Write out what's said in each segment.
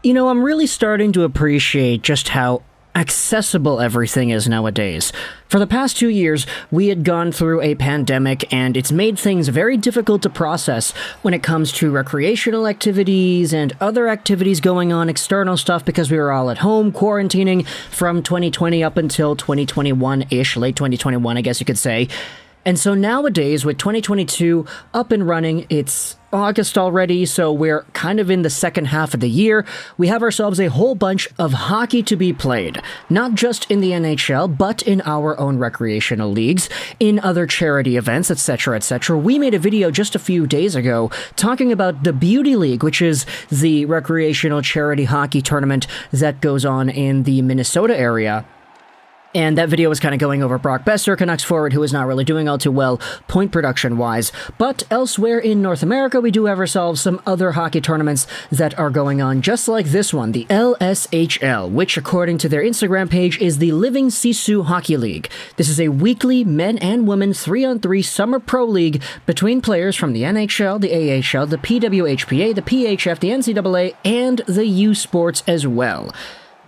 I'm really starting to appreciate just how accessible everything is nowadays. For the past 2 years, we had gone through a pandemic, and it's made things very difficult to process when it comes to recreational activities and other activities going on, external stuff, because we were all at home quarantining from 2020 up until 2021-ish, late 2021, I guess you could say. And so nowadays, with 2022 up and running, it's August already, so we're kind of in the second half of the year. We have ourselves a whole bunch of hockey to be played, not just in the NHL, but in our own recreational leagues, in other charity events, etc., etc. We made a video just a few days ago talking about the Beauty League, which is the recreational charity hockey tournament that goes on in the Minnesota area. And that video was kind of going over Brock Besser, Canucks forward, who is not really doing all too well point production-wise. But elsewhere in North America, we do have ourselves some other hockey tournaments that are going on, just like this one, the LSHL, which, according to their Instagram page, is the Living Sisu Hockey League. This is a weekly men and women 3-on-3 summer pro league between players from the NHL, the AHL, the PWHPA, the PHF, the NCAA, and the U Sports as well.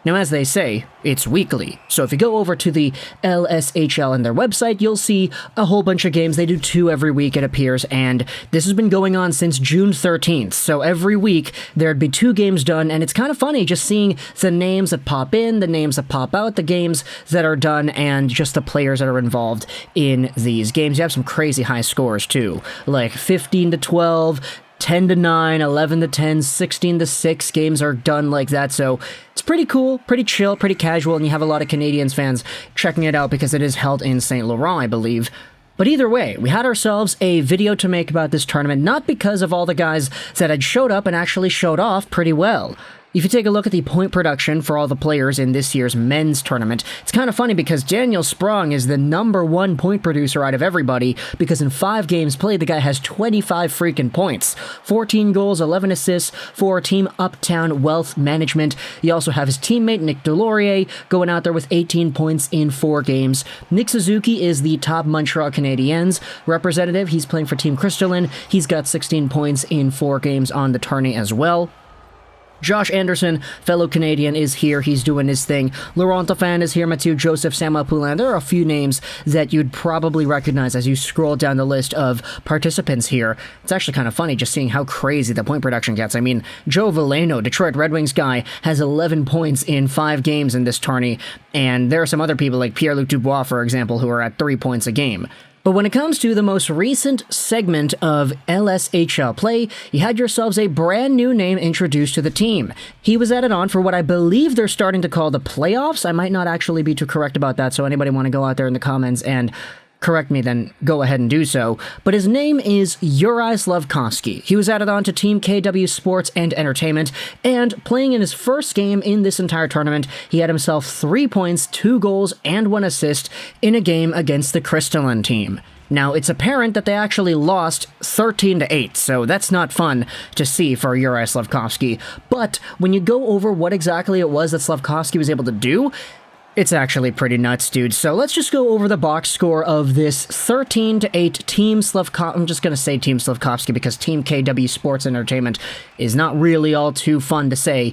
Now, as they say, it's weekly, so if you go over to the LSHL and their website, you'll see a whole bunch of games. They do 2 every week, it appears, and this has been going on since June 13th, so every week there'd be 2 games done, and it's kind of funny just seeing the names that pop in, the names that pop out, the games that are done, and just the players that are involved in these games. You have some crazy high scores, too, like 15-12, 10-9, 11-10, 16-6 games are done like that, so it's pretty cool, pretty chill, pretty casual, and you have a lot of Canadiens fans checking it out because it is held in St. Laurent, I believe. But either way, we had ourselves a video to make about this tournament, not because of all the guys that had showed up and actually showed off pretty well. If you take a look at the point production for all the players in this year's men's tournament, it's kind of funny because Daniel Sprong is the #1 point producer out of everybody because in 5 games played, the guy has 25 freaking points. 14 goals, 11 assists for Team Uptown Wealth Management. You also have his teammate Nick Delorier going out there with 18 points in 4 games. Nick Suzuki is the top Montreal Canadiens representative. He's playing for Team Crystalline. He's got 16 points in 4 games on the tourney as well. Josh Anderson, fellow Canadian, is here. He's doing his thing. Laurent Dauphin is here. Mathieu Joseph, Samuel Poulin. There are a few names that you'd probably recognize as you scroll down the list of participants here. It's actually kind of funny just seeing how crazy the point production gets. I mean, Joe Veleno, Detroit Red Wings guy, has 11 points in 5 games in this tourney, and there are some other people like Pierre-Luc Dubois, for example, who are at 3 points a game. But when it comes to the most recent segment of LSHL play, you had yourselves a brand new name introduced to the team. He was added on for what I believe they're starting to call the playoffs. I might not actually be too correct about that, so anybody want to go out there in the comments and correct me, then go ahead and do so. But his name is Juraj Slafkovsky. He was added on to Team KW Sports and Entertainment, and playing in his first game in this entire tournament, he had himself 3 points, 2 goals, and 1 assist in a game against the Crystalline team. Now, it's apparent that they actually lost 13-8, so that's not fun to see for Juraj Slafkovsky. But when you go over what exactly it was that Slafkovsky was able to do, it's actually pretty nuts, dude. So let's just go over the box score of this 13-8 Team Slafkovsky. I'm just going to say Team Slafkovsky because Team KW Sports Entertainment is not really all too fun to say.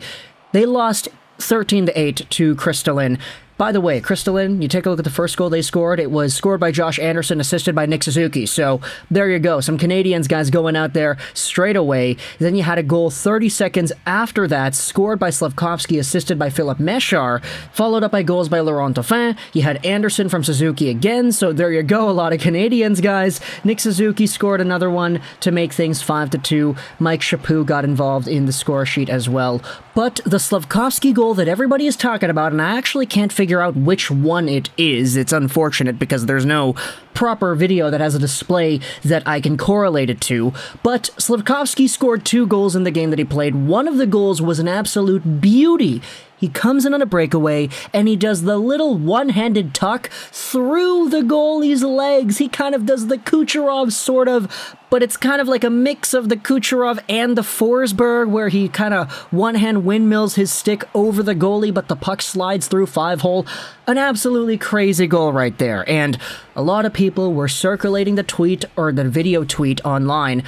They lost 13-8 to Crystalline. By the way, Crystalline, you take a look at the first goal they scored. It was scored by Josh Anderson, assisted by Nick Suzuki. So there you go. Some Canadiens guys going out there straight away. Then you had a goal 30 seconds after that, scored by Slafkovsky, assisted by Philip Meshar, followed up by goals by Laurent Dauphin. You had Anderson from Suzuki again. So there you go. A lot of Canadiens guys. Nick Suzuki scored another one to make things 5-2. Mike Chaput got involved in the score sheet as well. But the Slafkovsky goal that everybody is talking about, and I actually can't figure out which one it is. It's unfortunate because there's no proper video that has a display that I can correlate it to. But Slafkovsky scored 2 goals in the game that he played. One of the goals was an absolute beauty. He comes in on a breakaway, and he does the little one-handed tuck through the goalie's legs. He kind of does the Kucherov sort of, but it's kind of like a mix of the Kucherov and the Forsberg, where he kind of one-hand windmills his stick over the goalie, but the puck slides through 5-hole. An absolutely crazy goal right there, and a lot of people were circulating the tweet, or the video tweet online,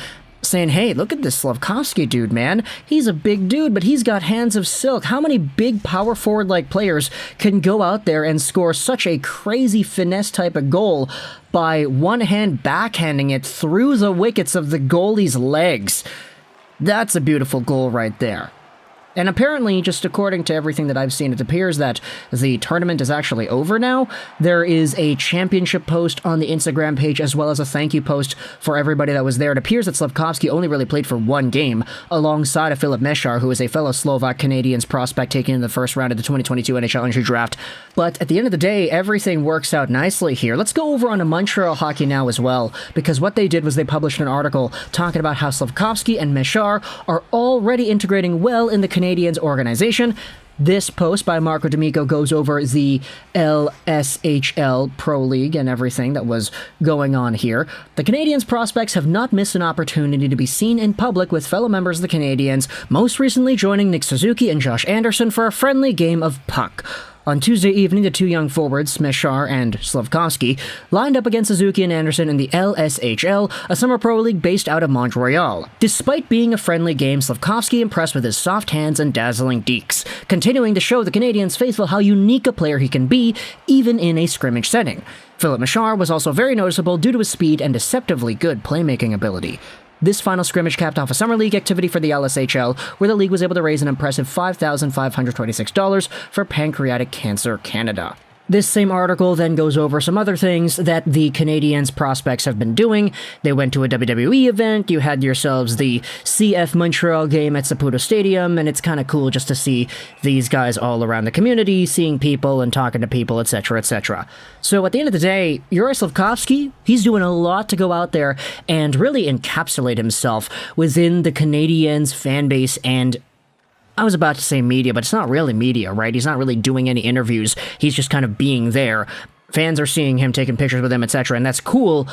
saying, hey, look at this Slafkovsky dude, man. He's a big dude, but he's got hands of silk. How many big power forward-like players can go out there and score such a crazy finesse type of goal by one hand backhanding it through the wickets of the goalie's legs? That's a beautiful goal right there. And apparently, just according to everything that I've seen, it appears that the tournament is actually over now. There is a championship post on the Instagram page, as well as a thank you post for everybody that was there. It appears that Slafkovsky only really played for one game, alongside of Filip Mesar, who is a fellow Slovak Canadiens prospect taken in the first round of the 2022 NHL Entry Draft. But at the end of the day, everything works out nicely here. Let's go over on to Montreal Hockey now as well, because what they did was they published an article talking about how Slafkovsky and Mesar are already integrating well in the Canadiens organization. This post by Marco D'Amico goes over the LSHL Pro League and everything that was going on here. The Canadiens prospects have not missed an opportunity to be seen in public with fellow members of the Canadiens, most recently joining Nick Suzuki and Josh Anderson for a friendly game of puck. On Tuesday evening, the two young forwards, Mesar and Slafkovsky, lined up against Suzuki and Anderson in the LSHL, a summer pro league based out of Montreal. Despite being a friendly game, Slafkovsky impressed with his soft hands and dazzling dekes, continuing to show the Canadiens faithful how unique a player he can be, even in a scrimmage setting. Filip Mesar was also very noticeable due to his speed and deceptively good playmaking ability. This final scrimmage capped off a summer league activity for the LSHL, where the league was able to raise an impressive $5,526 for Pancreatic Cancer Canada. This same article then goes over some other things that the Canadiens prospects have been doing. They went to a WWE event, you had yourselves the CF Montreal game at Saputo Stadium, and it's kind of cool just to see these guys all around the community, seeing people and talking to people, etc., etc. So at the end of the day, Juraj Slafkovsky, he's doing a lot to go out there and really encapsulate himself within the Canadiens fan base and I was about to say media, but it's not really media, right? He's not really doing any interviews. He's just kind of being there. Fans are seeing him, taking pictures with him, etc., and that's cool.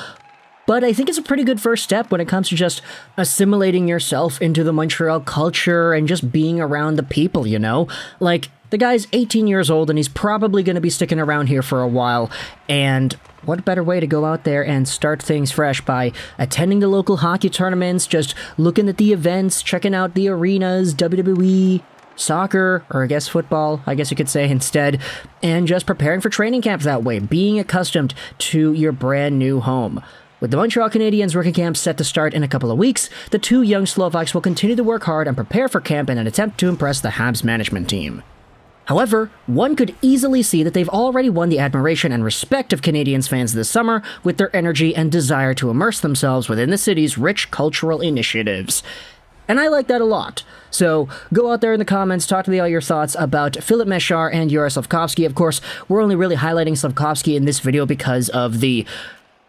But I think it's a pretty good first step when it comes to just assimilating yourself into the Montreal culture and just being around the people, you know? Like, the guy's 18 years old, and he's probably going to be sticking around here for a while, and what better way to go out there and start things fresh by attending the local hockey tournaments, just looking at the events, checking out the arenas, WWE, soccer, or I guess football, I guess you could say instead, and just preparing for training camp that way, being accustomed to your brand new home. With the Montreal Canadiens rookie camp set to start in a couple of weeks, the two young Slovaks will continue to work hard and prepare for camp in an attempt to impress the Habs management team. However, one could easily see that they've already won the admiration and respect of Canadiens fans this summer with their energy and desire to immerse themselves within the city's rich cultural initiatives. And I like that a lot. So go out there in the comments, talk to me all your thoughts about Filip Mesar and Juraj Slafkovsky. Of course, we're only really highlighting Slafkovsky in this video because of the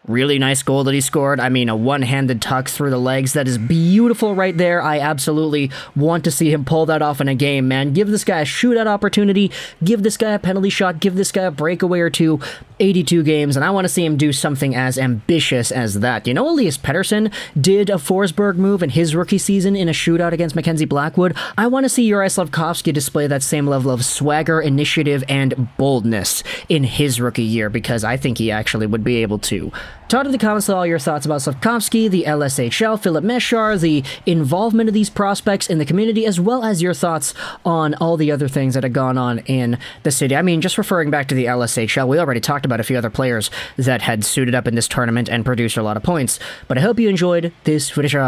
really nice goal that he scored. I mean, a one-handed tuck through the legs. That is beautiful right there. I absolutely want to see him pull that off in a game, man. Give this guy a shootout opportunity. Give this guy a penalty shot. Give this guy a breakaway or two. 82 games, and I want to see him do something as ambitious as that. You know, Elias Pettersson did a Forsberg move in his rookie season in a shootout against Mackenzie Blackwood. I want to see Juraj Slafkovsky display that same level of swagger, initiative, and boldness in his rookie year, because I think he actually would be able to. Talk in the comments all your thoughts about Slafkovsky, the LSHL, Filip Mesar, the involvement of these prospects in the community, as well as your thoughts on all the other things that have gone on in the city. I mean, just referring back to the LSHL, we already talked about a few other players that had suited up in this tournament and produced a lot of points, but I hope you enjoyed this video,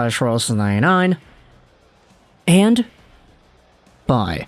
and bye.